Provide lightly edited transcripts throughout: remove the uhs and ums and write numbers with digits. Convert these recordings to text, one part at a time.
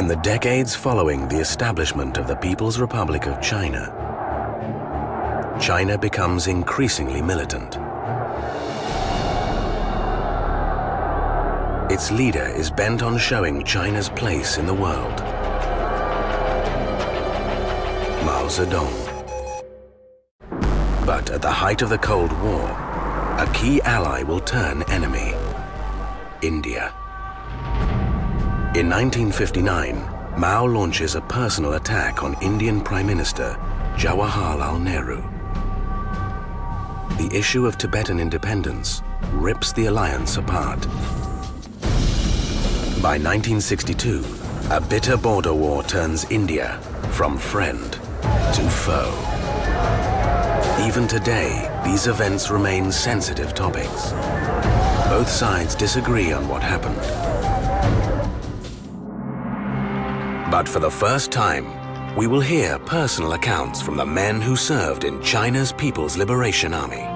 In the decades following the establishment of the People's Republic of China, China becomes increasingly militant. Its leader is bent on showing China's place in the world. Mao Zedong. But at the height of the Cold War, a key ally will turn enemy: India. In 1959, Mao launches a personal attack on Indian Prime Minister Jawaharlal Nehru. The issue of Tibetan independence rips the alliance apart. By 1962, a bitter border war turns India from friend to foe. Even today, these events remain sensitive topics. Both sides disagree on what happened. But for the first time, we will hear personal accounts from the men who served in China's People's Liberation Army.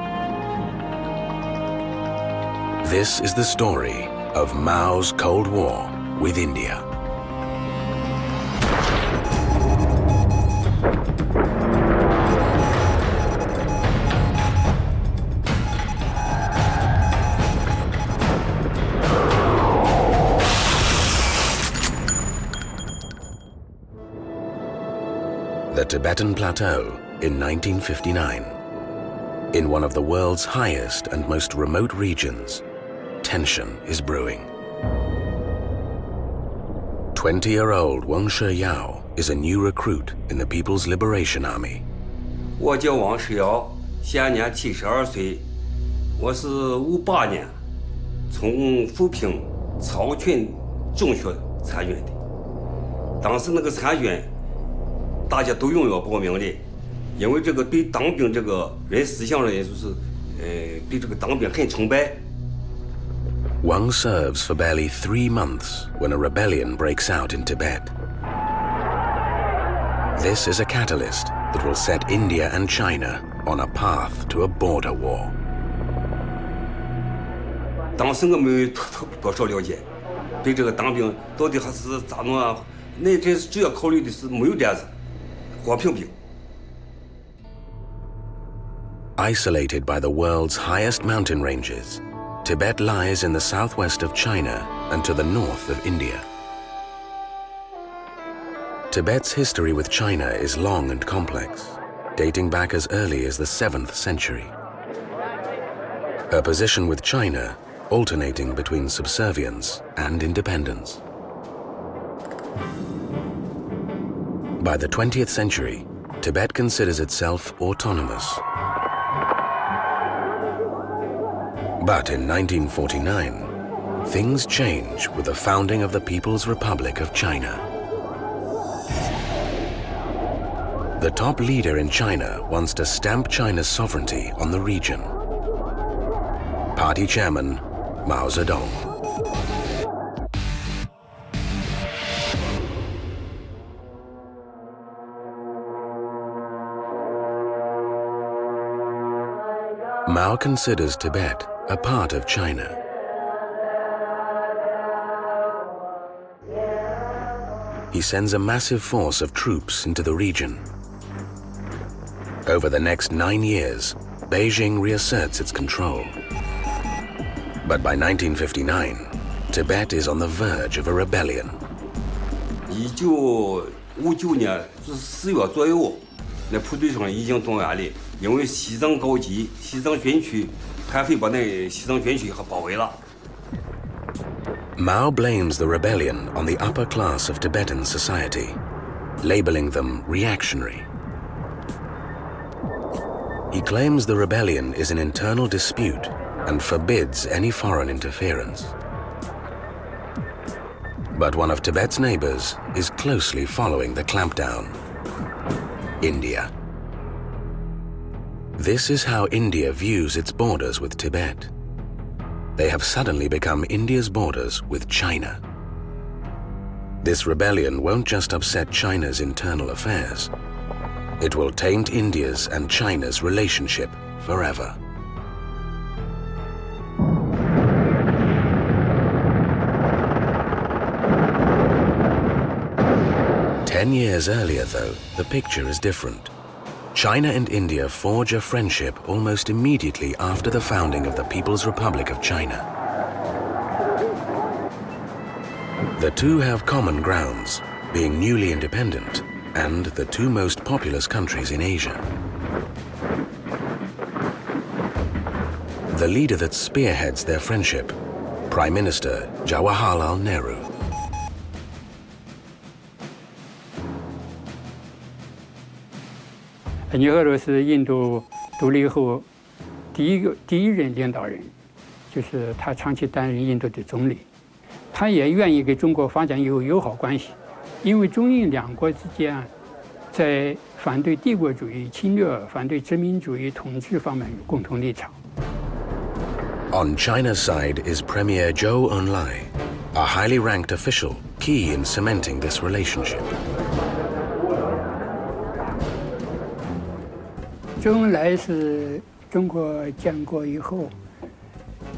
This is the story of Mao's Cold War with India. The Tibetan Plateau in 1959. In one of the world's highest and most remote regions, tension is brewing. 20-year-old Wang Shiyao is a new recruit in the People's Liberation Army. 我叫王世尧，现年72岁，我是58年从扶贫草群中学参军的。当时那个参军，大家都踊跃报名的，因为这个对当兵这个人思想呢，就是对这个当兵很崇拜。 Wang serves for barely 3 months when a rebellion breaks out in Tibet. This is a catalyst that will set India and China on a path to a border war. 当时我没有多少了解，对这个当兵到底还是咋弄啊？那这主要考虑的是没有这样子，和平兵。 Isolated by the world's highest mountain ranges, Tibet lies in the southwest of China and to the north of India. Tibet's history with China is long and complex, dating back as early as the 7th century. Her position with China alternating between subservience and independence. By the 20th century, Tibet considers itself autonomous. But in 1949, things change with the founding of the People's Republic of China. The top leader in China wants to stamp China's sovereignty on the region. Party chairman Mao Zedong. Mao considers Tibet a part of China. He sends a massive force of troops into the region. Over the next 9 years, Beijing reasserts its control. But by 1959, Tibet is on the verge of a rebellion. 1959年就是4月左右，那部队上已经动员了，因为西藏高级、西藏军区。 叛匪把那西藏军区给包围了。 Mao blames the rebellion on the upper class of Tibetan society, labeling them reactionary. He claims the rebellion is an internal dispute and forbids any foreign interference. But one of Tibet's neighbors is closely following the clampdown: India. This is how India views its borders with Tibet. They have suddenly become India's borders with China. This rebellion won't just upset China's internal affairs. It will taint India's and China's relationship forever. 10 years earlier, though, the picture is different. China and India forge a friendship almost immediately after the founding of the People's Republic of China. The two have common grounds, being newly independent and the two most populous countries in Asia. The leader that spearheads their friendship, Prime Minister Jawaharlal Nehru.尼赫鲁是印度独立后第一任领导人，就是他长期担任印度的总理。他也愿意跟中国发展有友好关系，因为中印两国之间在反对帝国主义侵略、反对殖民主义统治方面有共同立场。On China's side is Premier Zhou Enlai, a highly ranked official key in cementing this relationship. 周恩来是中国建国以后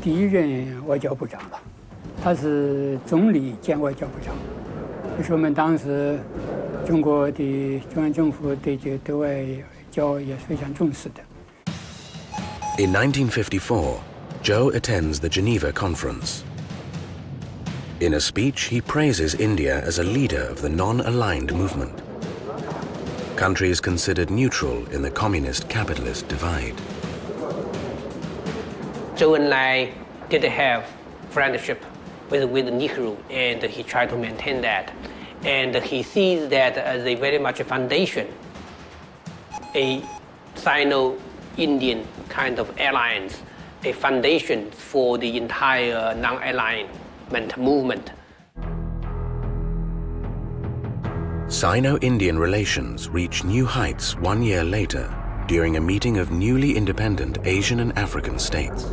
第一任外交部长了，他是总理兼外交部长，这说明当时中国的中央政府对这对外交也是非常重视的。In 1954, Zhou attends the Geneva Conference. In a speech, he praises India as a leader of the non-aligned movement. Countries considered neutral in the communist-capitalist divide. Zhou Enlai did have friendship with Nehru, and he tried to maintain that. And he sees that as a very much a foundation, a Sino-Indian kind of alliance, a foundation for the entire non-alignment movement. Sino-Indian relations reach new heights 1 year later during a meeting of newly independent Asian and African states.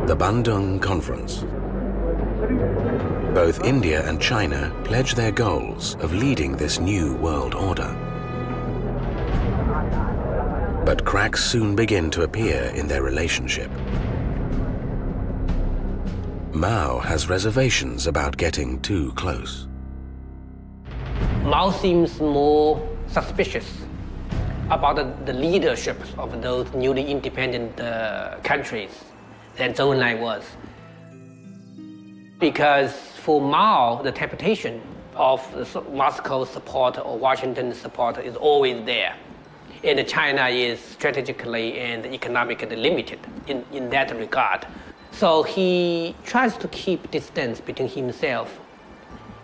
The Bandung Conference. Both India and China pledge their goals of leading this new world order. But cracks soon begin to appear in their relationship. Mao has reservations about getting too close. Mao seems more suspicious about the leadership of those newly independent countries than Zhou Enlai was. Because for Mao, the temptation of Moscow's support or Washington's support is always there. And China is strategically and economically limited in that regard. So he tries to keep distance between himself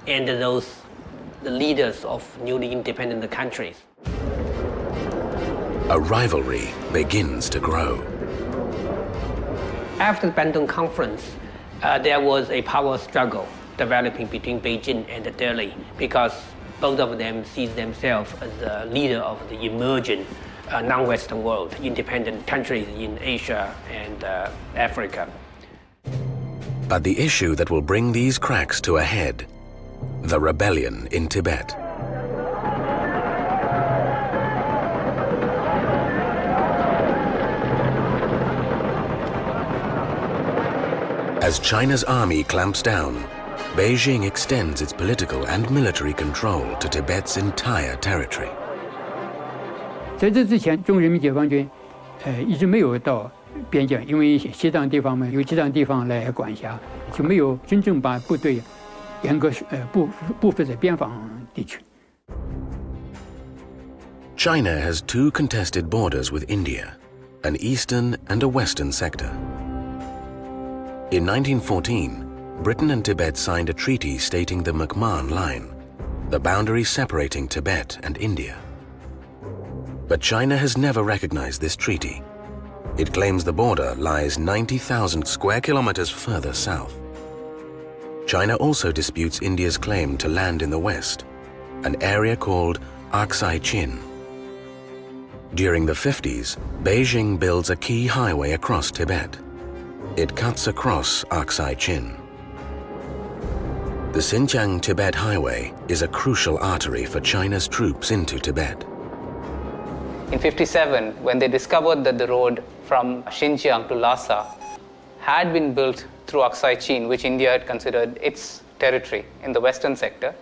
and the leaders of newly independent countries. A rivalry begins to grow. After the Bandung Conference, there was a power struggle developing between Beijing and Delhi because both of them see themselves as the leader of the emerging non-Western world, independent countries in Asia and Africa. But the issue that will bring these cracks to a head, the rebellion in Tibet. As China's army clamps down, Beijing extends its political and military control to Tibet's entire territory. 在这之前，中国人民解放军一直没有到边境，因为西藏地方嘛，由西藏地方来管辖，就没有真正把部队严格布置在边防地区。China has two contested borders with India, an eastern and a western sector. In 1914, Britain and Tibet signed a treaty stating the McMahon Line, the boundary separating Tibet and India. But China has never recognized this treaty. It claims the border lies 90,000 square kilometers further south. China also disputes India's claim to land in the west, an area called Aksai Chin. During the 50s, Beijing builds a key highway across Tibet. It cuts across Aksai Chin. The Xinjiang-Tibet Highway is a crucial artery for China's troops into Tibet. In '57, when they discovered that the road from Xinjiang to Lhasa had been built through Aksai Chin, which India had considered its territory in the western sector,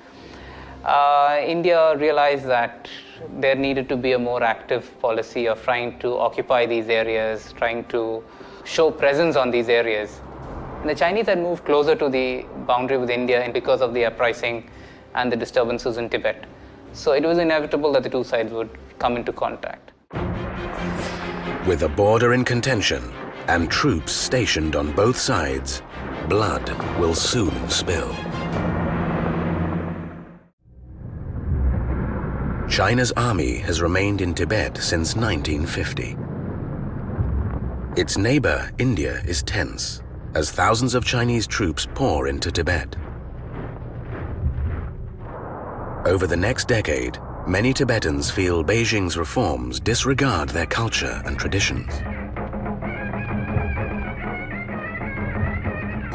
India realized that there needed to be a more active policy of trying to occupy these areas, trying to show presence on these areas. And the Chinese had moved closer to the boundary with India because of the uprising and the disturbances in Tibet. So it was inevitable that the two sides would come into contact. With the border in contention and troops stationed on both sides, blood will soon spill. China's army has remained in Tibet since 1950. Its neighbor, India, is tense as thousands of Chinese troops pour into Tibet. Over the next decade, many Tibetans feel Beijing's reforms disregard their culture and traditions.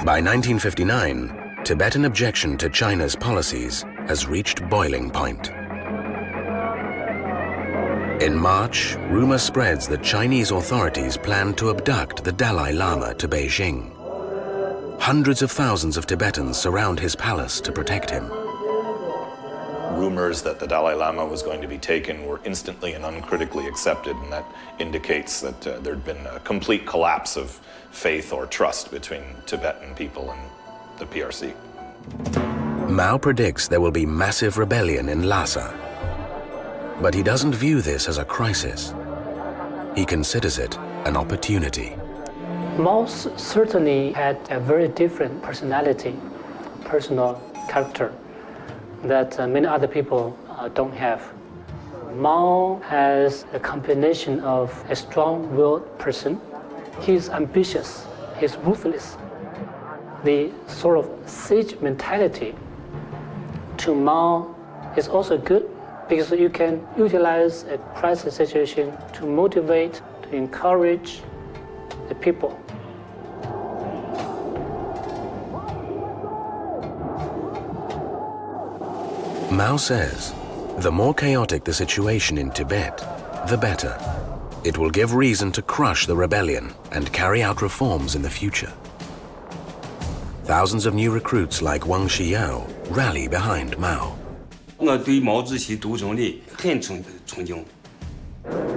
By 1959, Tibetan objection to China's policies has reached boiling point. In March, rumor spreads that Chinese authorities plan to abduct the Dalai Lama to Beijing. Hundreds of thousands of Tibetans surround his palace to protect him. Rumors that the Dalai Lama was going to be taken were instantly and uncritically accepted, and that indicates that there'd been a complete collapse of faith or trust between Tibetan people and the PRC. Mao predicts there will be massive rebellion in Lhasa. But he doesn't view this as a crisis. He considers it an opportunity. Mao certainly had a very different personality, personal character that many other people don't have. Mao has a combination of a strong-willed person. He's ambitious, he's ruthless. The sort of siege mentality to Mao is also good because you can utilize a crisis situation to motivate, to encourage the people. Mao says, the more chaotic the situation in Tibet, the better. It will give reason to crush the rebellion and carry out reforms in the future. Thousands of new recruits like Wang Xiyao rally behind Mao. 我对毛主席斗争力很崇敬，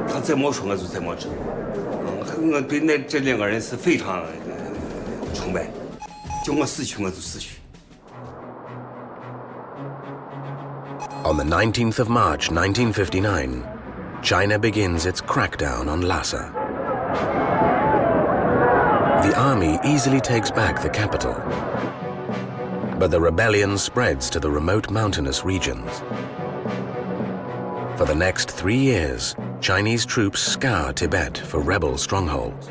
他怎么说我就怎么做。我对这两个人是非常崇拜，叫我死去我就死去。 On the 19th of March 1959, China begins its crackdown on Lhasa. The army easily takes back the capital, but the rebellion spreads to the remote mountainous regions. For the next 3 years, Chinese troops scour Tibet for rebel strongholds.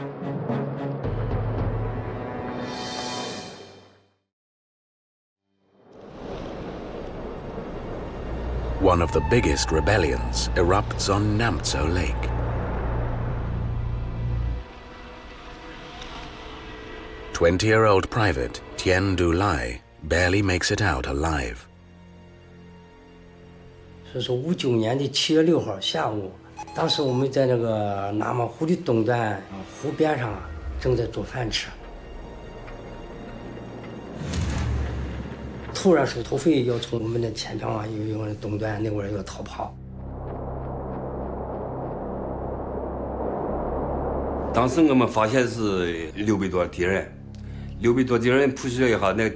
One of the biggest rebellions erupts on Namtso Lake. Twenty-year-old Private Tian Du Lai barely makes it out alive. 所以说59年的7月6号下午，当时我们在那个纳木湖的东端湖边上正在做饭吃。突然是土匪要从我们的前方有东端那边要逃跑。当时我们发现是600多敌人，600多敌人扑袭了以后，那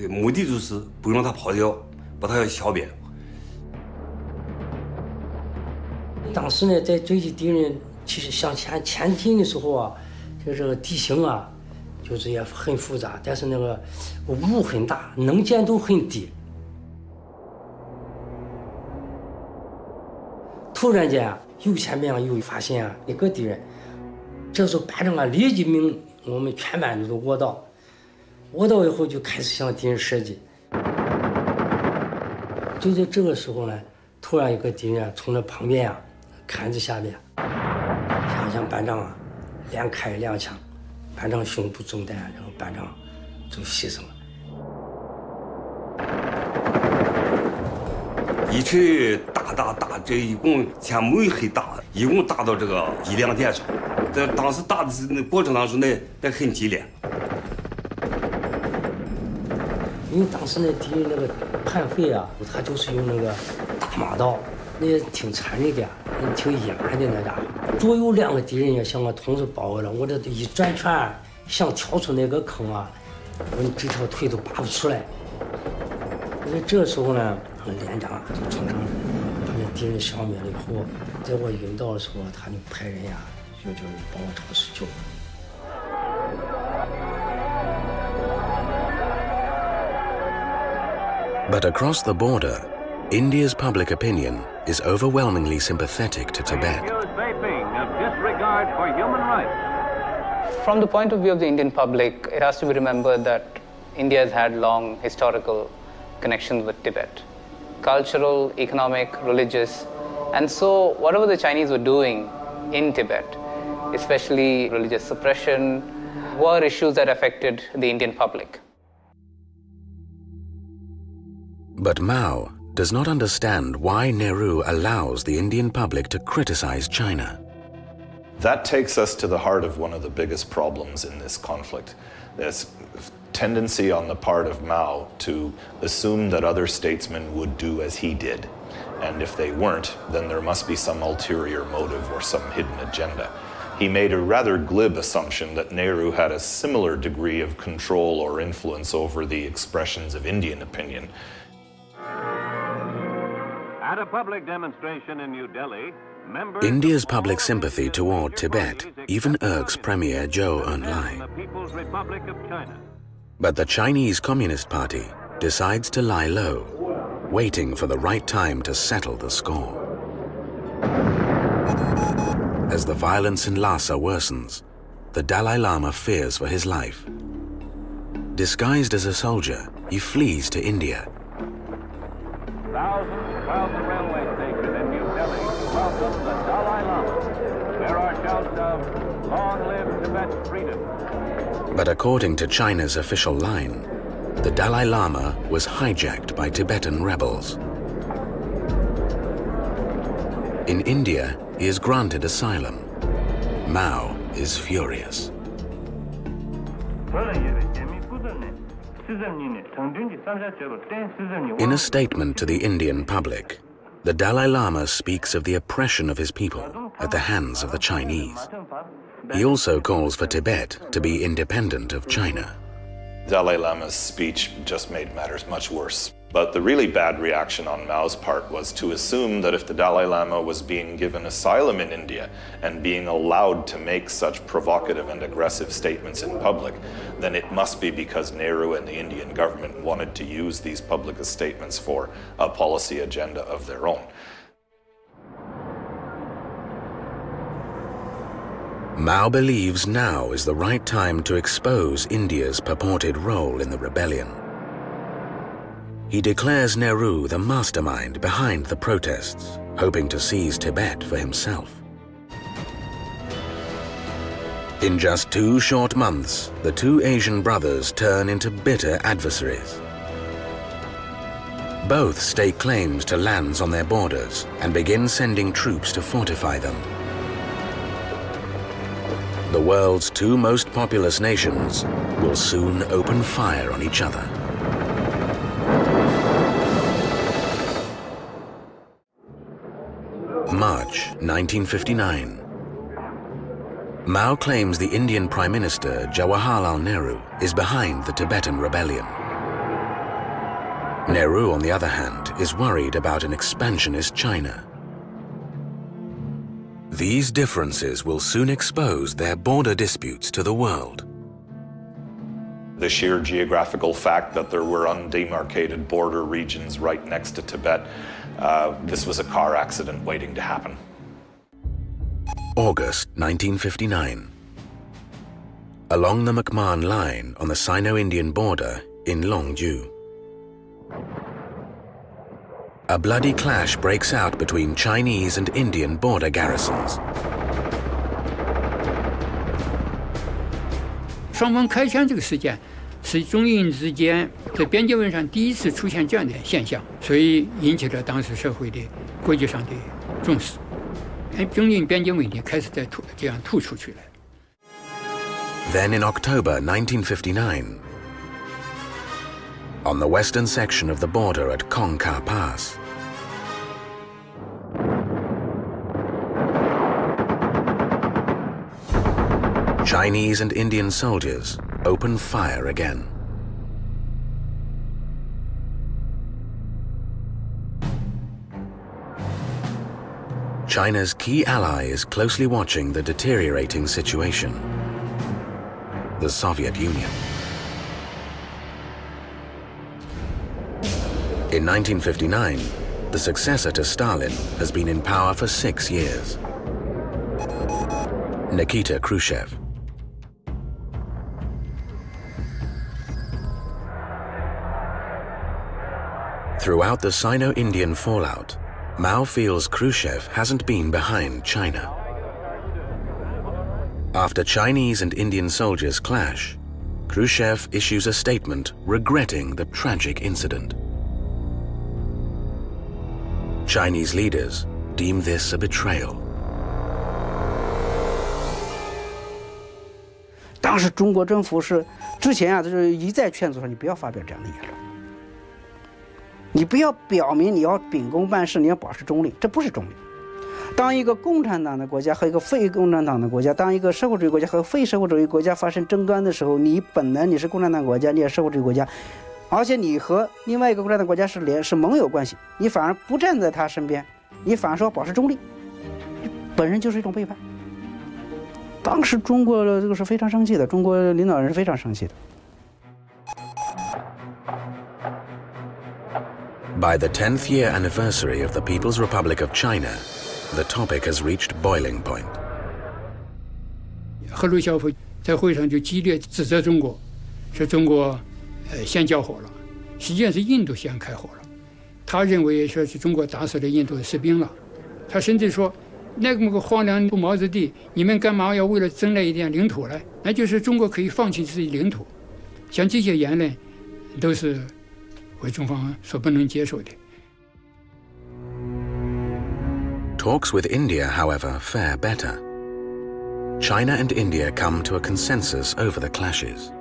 目的就是不让他跑掉，把他消灭。当时呢，在追击敌人，其实向前进的时候啊，就这个地形啊。 就是也很复杂，但是那个雾很大，能见度很低。突然间啊，右前面又发现一个敌人，这时候班长立即命我们全班都卧倒，卧倒以后就开始向敌人射击。就在这个时候呢，突然一个敌人从那旁边坎子下边，向班长连开2枪。 班长胸部中弹，然后班长就牺牲了。一直打，这一共前没很大，一共打到这个1、2点钟。在当时打的过程当中那很激烈。因为当时那敌人那个叛匪啊，他就是用那个大马刀，那也挺残忍的，也挺野蛮的那家伙。左右2个敌人也向我同时包围了，我这一转圈想跳出那个坑啊，我这条腿都拔不出来。所以这时候呢，连长就从那把那敌人消灭了以后，在我晕倒的时候，他就派人呀，就把我超市救。But across the border, India's public opinion is overwhelmingly sympathetic to Tibet. From the point of view of the Indian public, it has to be remembered that India has had long historical connections with Tibet, cultural, economic, religious. And so whatever the Chinese were doing in Tibet, especially religious suppression, were issues that affected the Indian public. But Mao does not understand why Nehru allows the Indian public to criticize China. That takes us to the heart of one of the biggest problems in this conflict. This tendency on the part of Mao to assume that other statesmen would do as he did. And if they weren't, then there must be some ulterior motive or some hidden agenda. He made a rather glib assumption that Nehru had a similar degree of control or influence over the expressions of Indian opinion. At a public demonstration in New Delhi, India's public sympathy toward Tibet even irks Premier Zhou Enlai. But the Chinese Communist Party decides to lie low, waiting for the right time to settle the score. As the violence in Lhasa worsens, the Dalai Lama fears for his life. Disguised as a soldier, he flees to India. Thousands crowd the railway station in New Delhi to welcome the Dalai Lama. There are shouts of, "Long live Tibet's freedom." But according to China's official line, the Dalai Lama was hijacked by Tibetan rebels. In India, he is granted asylum. Mao is furious. In a statement to the Indian public, the Dalai Lama speaks of the oppression of his people at the hands of the Chinese. He also calls for Tibet to be independent of China. Dalai Lama's speech just made matters much worse. But the really bad reaction on Mao's part was to assume that if the Dalai Lama was being given asylum in India and being allowed to make such provocative and aggressive statements in public, then it must be because Nehru and the Indian government wanted to use these public statements for a policy agenda of their own. Mao believes now is the right time to expose India's purported role in the rebellion. He declares Nehru the mastermind behind the protests, hoping to seize Tibet for himself. In just 2 short months, the 2 Asian brothers turn into bitter adversaries. Both stake claims to lands on their borders and begin sending troops to fortify them. The world's 2 most populous nations will soon open fire on each other. March 1959. Mao claims the Indian Prime Minister Jawaharlal Nehru is behind the Tibetan rebellion. Nehru, on the other hand, is worried about an expansionist China. These differences will soon expose their border disputes to the world. The sheer geographical fact that there were undemarcated border regions right next to Tibet, this was a car accident waiting to happen. August 1959. Along the McMahon Line on the Sino-Indian border in Longju, a bloody clash breaks out between Chinese and Indian border garrisons. 双方开枪这个事件是中印之间在边界问上第一次出现这样的现象，所以引起了当时社会的国际上的重视。中印边界问题开始这样突出去了。Then in October 1959, on the western section of the border at Kongka Pass. Chinese and Indian soldiers open fire again. China's key ally is closely watching the deteriorating situation: the Soviet Union. In 1959, the successor to Stalin has been in power for 6 years: Nikita Khrushchev. Throughout the Sino-Indian fallout, Mao feels Khrushchev hasn't been behind China. After Chinese and Indian soldiers clash, Khrushchev issues a statement regretting the tragic incident. Chinese leaders deem this a betrayal. 当时中国政府是之前啊，就是一再劝阻说你不要发表这样的言论。 你不要表明你要秉公办事，你要保持中立，这不是中立。当一个共产党的国家和一个非共产党的国家，当一个社会主义国家和非社会主义国家发生争端的时候，你本来你是共产党国家，你也是社会主义国家，而且你和另外一个共产党国家是盟友关系，你反而不站在他身边，你反而说保持中立，本身就是一种背叛。当时中国的这个是非常生气的，中国领导人是非常生气的。 By the 10th year anniversary of the People's Republic of China, the topic has reached boiling point. 赫鲁晓夫在会上就激烈指责中国，说中国先交火了，实际上是印度先开火了。他认为说是中国打死了印度的士兵了，他甚至说那么个荒凉不毛之地，你们干嘛要为了争那一点领土呢？那就是中国可以放弃自己领土。像这些言论都是 为中方所不能接受的。 Talks with India, however, fare better. China and India come to a consensus over the clashes.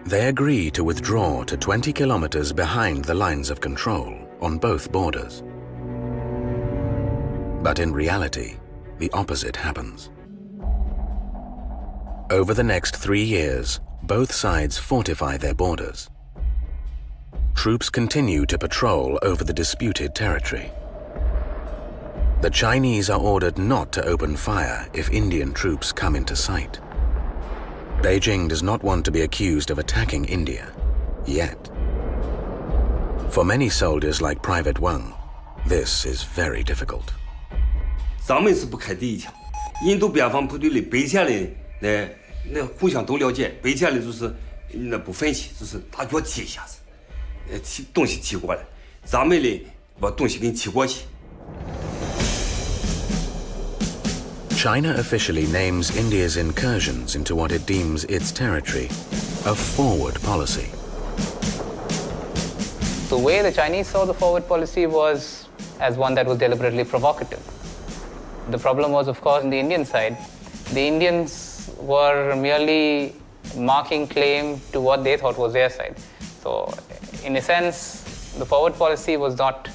They agree to withdraw to 20 kilometers behind the lines of control on both borders. But in reality, the opposite happens. Over the next 3 years, both sides fortify their borders. Troops continue to patrol over the disputed territory. The Chinese are ordered not to open fire if Indian troops come into sight. Beijing does not want to be accused of attacking India, yet. For many soldiers like Private Wang, this is very difficult. 咱们是不开第一枪，印度边防部队的北线的那互相都了解，北线的就是那不分歧，就是大脚踢一下子。 东西踢过来，咱们的把东西给踢过去。 China officially names India's incursions into what it deems its territory a forward policy. The way the Chinese saw the forward policy was as one that was deliberately provocative. The problem was, of course, on the Indian side. The Indians were merely marking claim to what they thought was their side. So, in a sense, the forward policy was not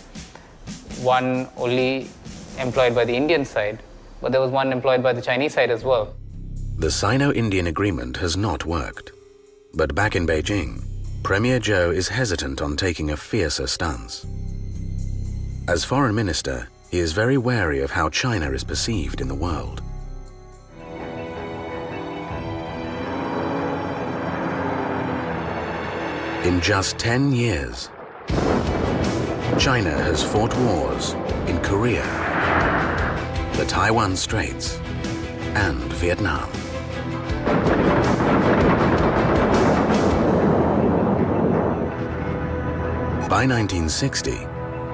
one only employed by the Indian side, but there was one employed by the Chinese side as well. The Sino-Indian agreement has not worked. But back in Beijing, Premier Zhou is hesitant on taking a fiercer stance. As foreign minister, he is very wary of how China is perceived in the world. In just 10 years, China has fought wars in Korea, the Taiwan Straits, and Vietnam. By 1960,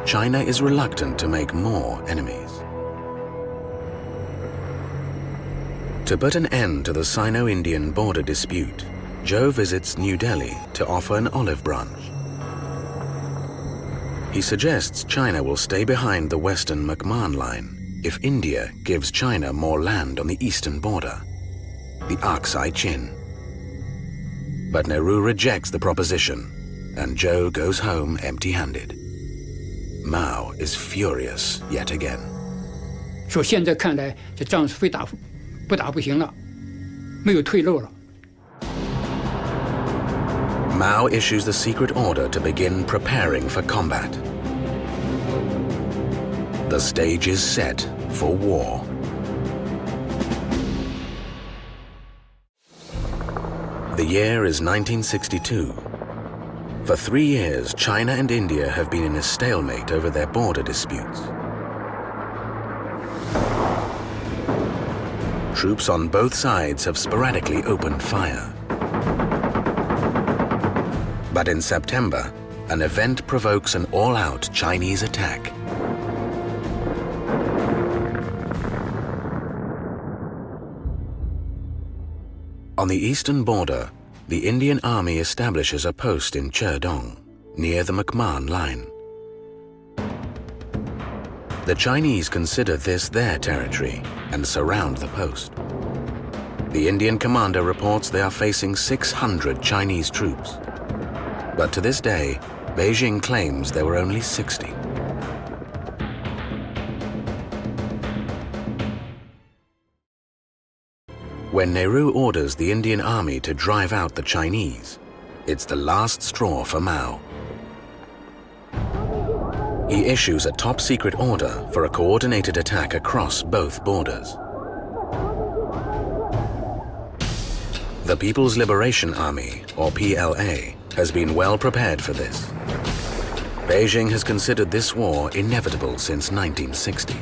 China is reluctant to make more enemies. To put an end to the Sino-Indian border dispute, Zhou visits New Delhi to offer an olive branch. He suggests China will stay behind the Western McMahon Line if India gives China more land on the eastern border, the Aksai Chin. But Nehru rejects the proposition, and Zhou goes home empty-handed. Mao is furious yet again. 说现在看来，这仗是非打不打不行了，没有退路了。 Mao issues the secret order to begin preparing for combat. The stage is set for war. The year is 1962. For 3 years, China and India have been in a stalemate over their border disputes. Troops on both sides have sporadically opened fire. But in September, an event provokes an all-out Chinese attack. On the eastern border, the Indian army establishes a post in Cherdong, near the McMahon line. The Chinese consider this their territory and surround the post. The Indian commander reports they are facing 600 Chinese troops. But to this day, Beijing claims there were only 60. When Nehru orders the Indian army to drive out the Chinese, it's the last straw for Mao. He issues a top-secret order for a coordinated attack across both borders. The People's Liberation Army, or PLA, has been well prepared for this. Beijing has considered this war inevitable since 1960.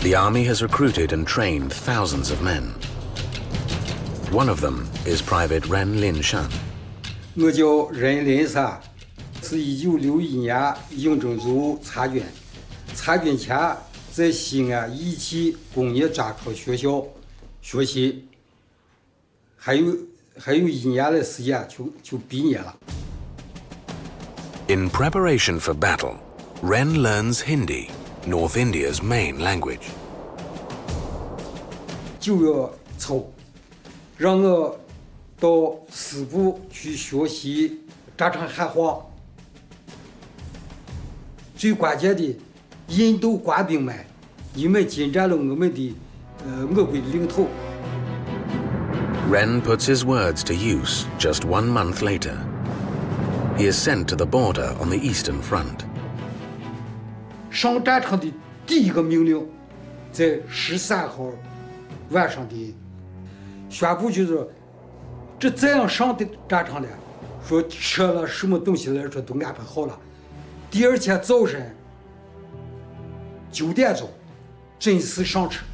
The army has recruited and trained thousands of men. One of them is Private Ren Linshan. 我叫任林山，是1961年应征入参军。参军前在西安一期工业专科学校学习，还有1年的时间就毕业了。 In preparation for battle, Ren learns Hindi, North India's main language. 就要凑，让我到西部去学习战场喊话。最关键的，印度官兵们，你们侵占了我们的我国的领土。 Ren puts his words to use just 1 month later. He is sent to the border on the Eastern Front. 上战场的第一个命令，在13号晚上的宣布，就是这样上的战场了，说车了什么东西来说都安排好了。第二天早晨9点钟准时上车，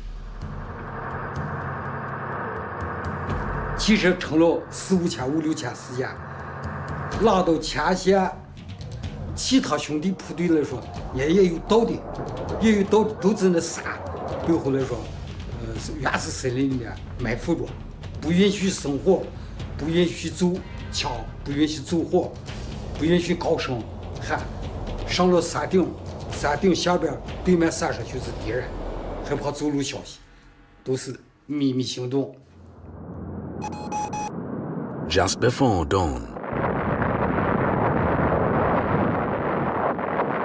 其实成了4、5天、5、6天时间，拉到前线。 其他兄弟部队来说，也有道的，都在那山背后来说，原始森林里面埋伏着，不允许生火，不允许走枪，不允许走火，不允许高声喊。上了山顶，山顶下边对面山上就是敌人，害怕走漏消息，都是秘密行动。 Just before dawn,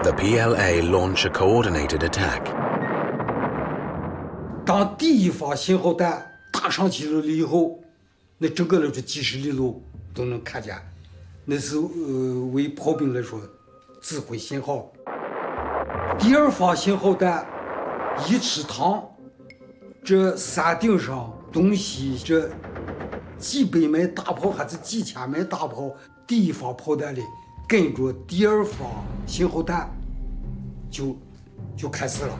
the PLA launch a coordinated attack. 当第一发信号弹打上去了以后，那整个来说几十里路都能看见，那是为炮兵来说指挥信号。第二发信号弹一吃膛，这山顶上东西这几百枚大炮还是几千枚大炮，第一发炮弹里。 跟着第二发信号弹就开始了。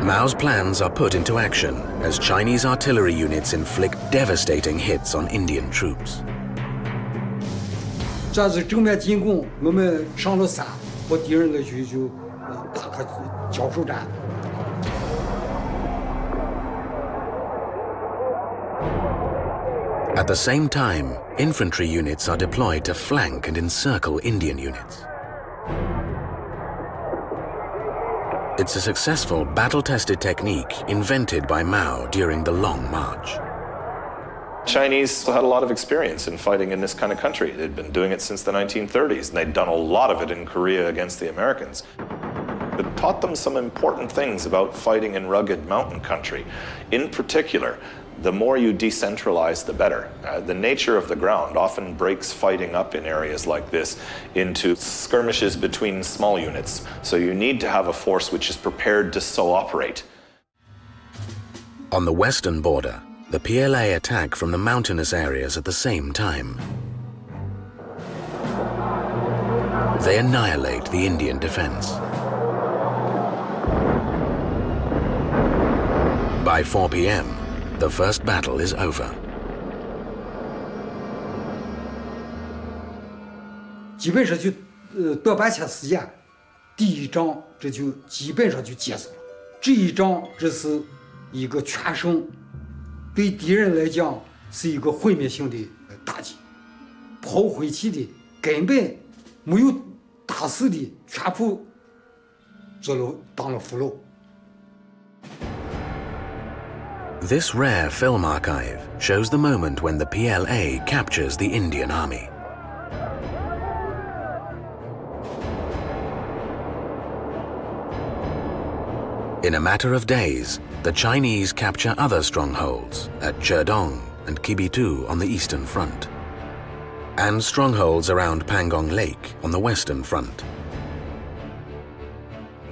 Mao's plans are put into action as Chinese artillery units inflict devastating hits on Indian troops. 这是正面进攻，我们上了山，和敌人的就打个交手战。 At the same time, infantry units are deployed to flank and encircle Indian units. It's a successful battle-tested technique invented by Mao during the Long March. Chinese had a lot of experience in fighting in this kind of country. They'd been doing it since the 1930s, and they'd done a lot of it in Korea against the Americans. It taught them some important things about fighting in rugged mountain country. In particular, the more you decentralize, the better. The nature of the ground often breaks fighting up in areas like this into skirmishes between small units. So you need to have a force which is prepared to so operate. On the western border, the PLA attack from the mountainous areas at the same time. They annihilate the Indian defense. By 4 p.m., the first battle is over. 基本上就德巴恰事件，第一章这就基本上就结束了。这一章这是一个全胜，对敌人来讲是一个毁灭性的打击，炮灰起的根本没有打死的，全部做了当了俘虏。 This rare film archive shows the moment when the PLA captures the Indian army. In a matter of days, the Chinese capture other strongholds at Cherdong and Kibitu on the eastern front, and strongholds around Pangong Lake on the western front.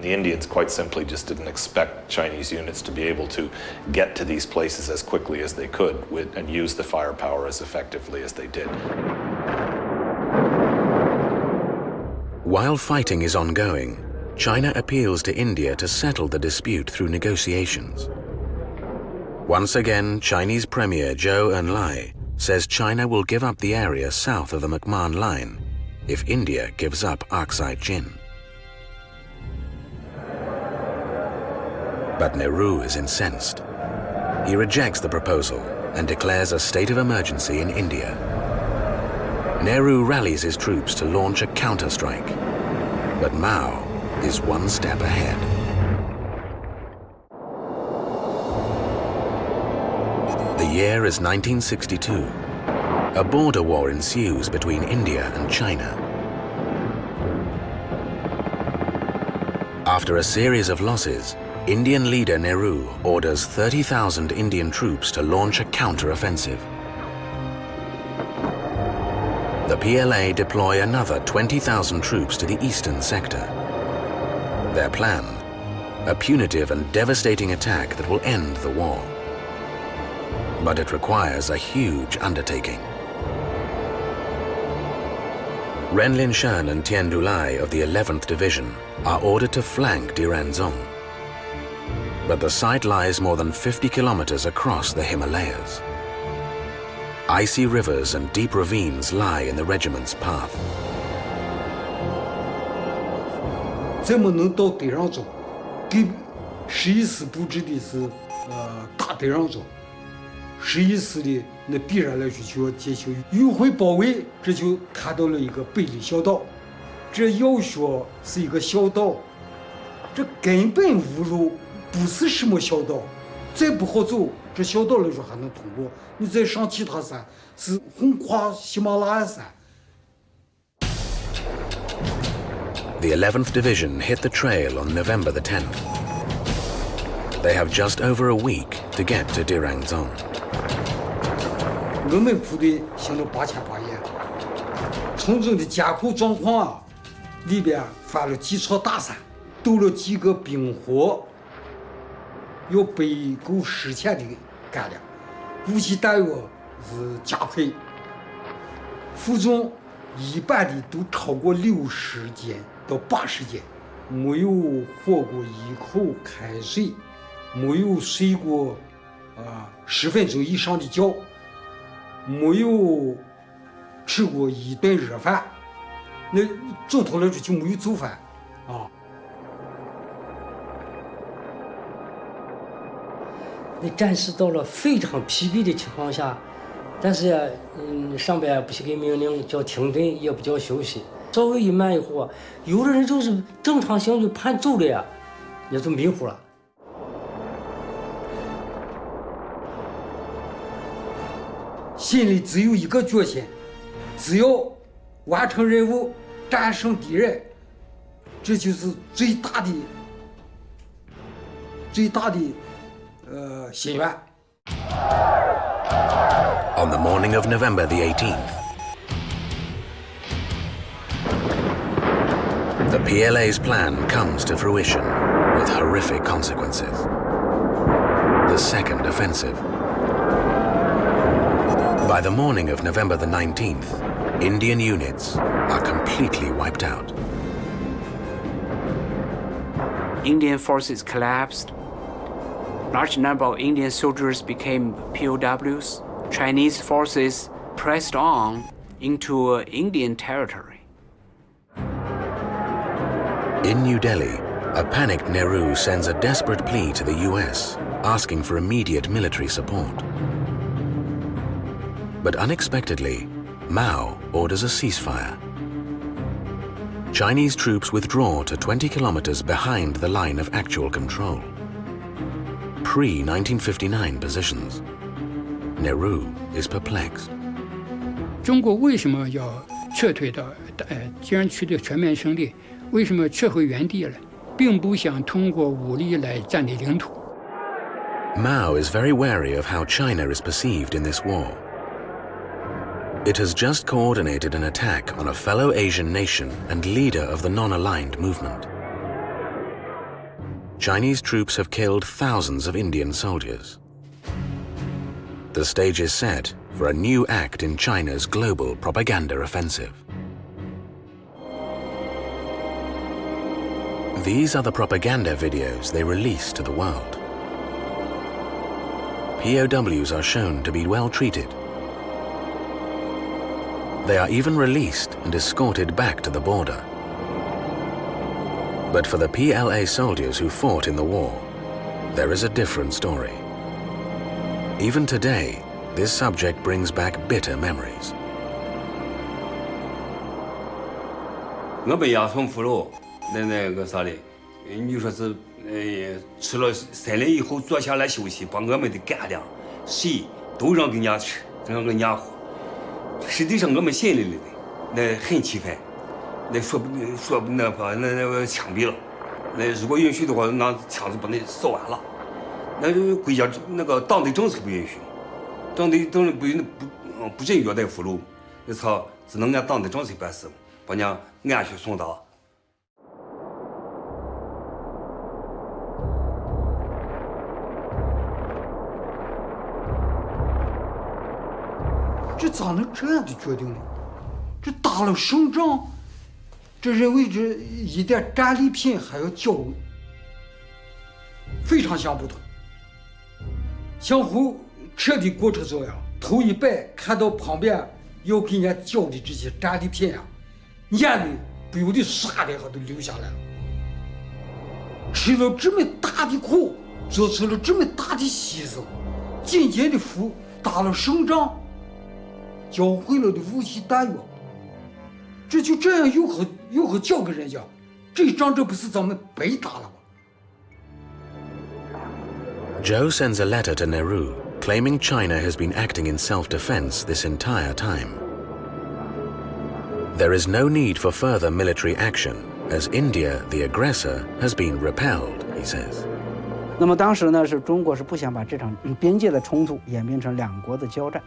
The Indians quite simply just didn't expect Chinese units to be able to get to these places as quickly as they could and use the firepower as effectively as they did. While fighting is ongoing, China appeals to India to settle the dispute through negotiations. Once again, Chinese Premier Zhou Enlai says China will give up the area south of the McMahon Line if India gives up Aksai Chin. But Nehru is incensed. He rejects the proposal and declares a state of emergency in India. Nehru rallies his troops to launch a counter-strike, but Mao is one step ahead. The year is 1962. A border war ensues between India and China. After a series of losses, Indian leader Nehru orders 30,000 Indian troops to launch a counter-offensive. The PLA deploy another 20,000 troops to the eastern sector. Their plan, a punitive and devastating attack that will end the war. But it requires a huge undertaking. Ren Linshan and Tian Dulai of the 11th Division are ordered to flank Diranzong. But the site lies more than 50 kilometers across the Himalayas. Icy rivers and deep ravines lie in the regiment's path. 怎么能到德让州？给11师布置的是大德让州，11师的那必然来说就要进行迂回包围，这就看到了一个北里小岛。这要说是一个小岛，这根本无路。 不是什么小岛，再不好走，这小岛来说还能通过。你再上其他山，是横跨喜马拉雅山。The 11th Division hit the trail on November the 10th. They have just over a week to get to Diranzong. 我们部队行了8800夜，从中的艰苦状况啊，里边翻了几座大山，斗了几个冰河。 要备够10天的干粮，武器弹药是加配，负重一般的都超过60斤到80斤，没有喝过一口开水，没有睡过10分钟以上的觉，没有吃过一顿热饭，那总统来说就没有做饭啊。 那战士到了非常疲惫的情况下，但是上边不是给命令叫停顿，也不叫休息。稍微一慢一会儿，有的人就是正常性就盼走了呀，也就迷糊了。心里只有一个决心，只要完成任务，战胜敌人，这就是最大的心愿。On the morning of November the 18th, the PLA's plan comes to fruition with horrific consequences. The second offensive. By the morning of November the 19th, Indian units are completely wiped out. Indian forces collapsed. Large number of Indian soldiers became POWs. Chinese forces pressed on into Indian territory. In New Delhi, a panicked Nehru sends a desperate plea to the US, asking for immediate military support. But unexpectedly, Mao orders a ceasefire. Chinese troops withdraw to 20 kilometers behind the line of actual control. Pre-1959 positions. Nehru is perplexed. 中国为什么要撤退到既然取得全面胜利，为什么撤回原地了，并不想通过武力来占领领土。 Mao is very wary of how China is perceived in this war. It has just coordinated an attack on a fellow Asian nation and leader of the non-aligned movement. Chinese troops have killed thousands of Indian soldiers. The stage is set for a new act in China's global propaganda offensive. These are the propaganda videos they release to the world. POWs are shown to be well treated. They are even released and escorted back to the border. But for the PLA soldiers who fought in the war, there is a different story. Even today, this subject brings back bitter memories. 我被押送俘虏，那个啥的，你说是吃了3年以后坐下来休息，把我们的干粮、水都让给人家吃，让人家喝。实际上我们心里的那很气愤，那说那个枪毙了，那如果允许的话，拿枪子把那扫完了。那就国家那个党的政策不允许，党的政策不准虐待俘虏，那操只能按党的政策办事，把人安全送达。这咋能这样的决定呢？这打了胜仗，这认为这一点战利品还要交给，非常想不通。相互彻底过程中呀，头一摆看到旁边要给人家交的这些战利品呀，眼泪不由得唰的一下都流下来了。吃了这么大的苦，做出了这么大的牺牲，渐渐的打了胜仗。教会了的武器弹药，这就这样又和交给人家，这仗这不是咱们白打了吗？ Zhou sends a letter to Nehru claiming China has been acting in self-defense this entire time. There is no need for further military action as India, the aggressor, has been repelled, he says. 那么当时呢，是中国是不想把这场边界的冲突演变成两国的交战。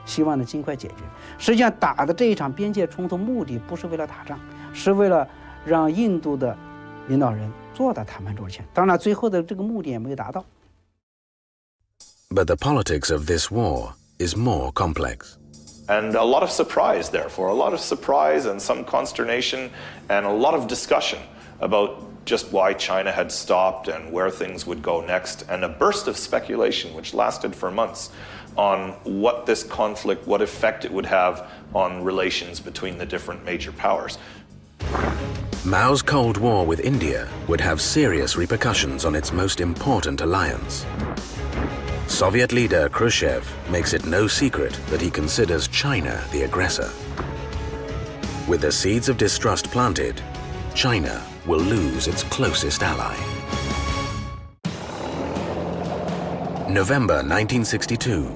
希望呢尽快解决。实际上打的这一场边界冲突目的不是为了打仗，是为了让印度的领导人坐到谈判桌前。当然，最后的这个目的也没有达到。But the politics of this war is more complex. And a lot of surprise, therefore, a lot of surprise and some consternation and a lot of discussion about just why China had stopped and where things would go next, and a burst of speculation which lasted for months on what this conflict, what effect it would have on relations between the different major powers. Mao's Cold War with India would have serious repercussions on its most important alliance. Soviet leader Khrushchev makes it no secret that he considers China the aggressor. With the seeds of distrust planted, China will lose its closest ally. November 1962,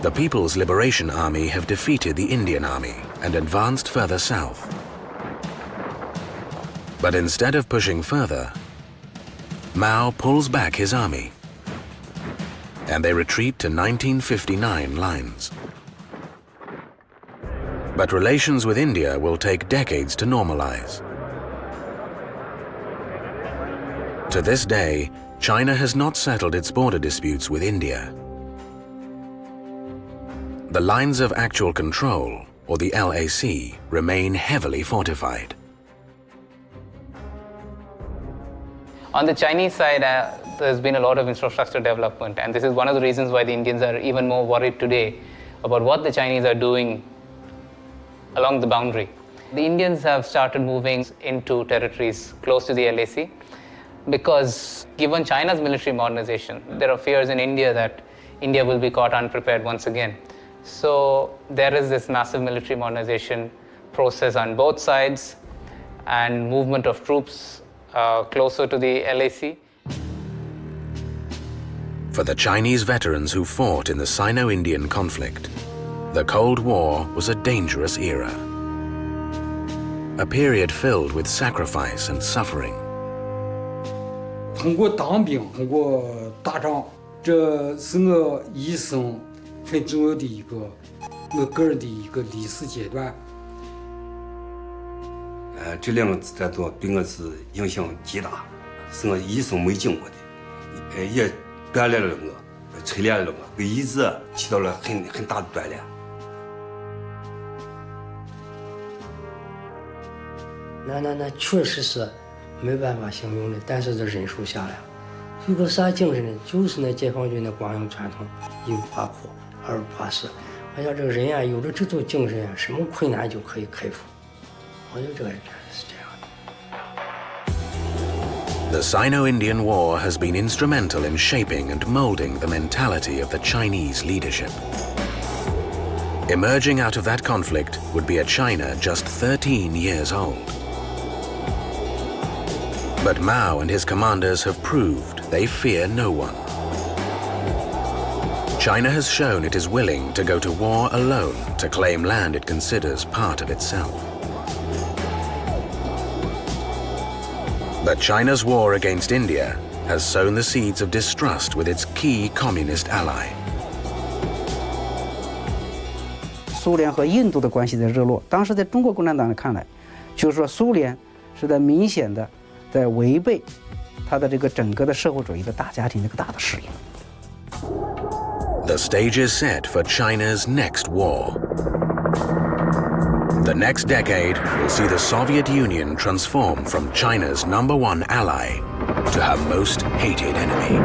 the People's Liberation Army have defeated the Indian Army and advanced further south. But instead of pushing further, Mao pulls back his army, and they retreat to 1959 lines. But relations with India will take decades to normalize. To this day, China has not settled its border disputes with India. The lines of actual control, or the LAC, remain heavily fortified. On the Chinese side, there's been a lot of infrastructure development, and this is one of the reasons why the Indians are even more worried today about what the Chinese are doing along the boundary. The Indians have started moving into territories close to the LAC because given China's military modernization, there are fears in India that India will be caught unprepared once again. So there is this massive military modernization process on both sides and movement of troops closer to the LAC. For the Chinese veterans who fought in the Sino-Indian conflict, the Cold War was a dangerous era, a period filled with sacrifice and suffering. 通过当兵，通过打仗，这是我一生很重要的一个我个人的一个历史阶段。这两个子弹对我是影响极大，是我一生没经过的，也锻炼了我，淬炼了我，对意志起到了很大的锻炼。那确实是没办法形容的，但是这忍受下来，有个啥精神呢？就是那解放军的光荣传统，一不怕苦，二不怕死。好像这个人呀，有了这种精神呀，什么困难就可以克服。我觉得这是这样的。The Sino-Indian War has been instrumental in shaping and molding the mentality of the Chinese leadership. Emerging out of that conflict would be a China just 13 years old. But Mao and his commanders have proved they fear no one. China has shown it is willing to go to war alone to claim land it considers part of itself. But China's war against India has sown the seeds of distrust with its key communist ally. 苏联和印度的关系在热络，当时在中国共产党看来，就是说苏联是在明显的在违背他的这个整个的社会主义的大家庭这个大的事业。The stage is set for China's next war. The next decade will see the Soviet Union transform from China's #1 ally to her most hated enemy.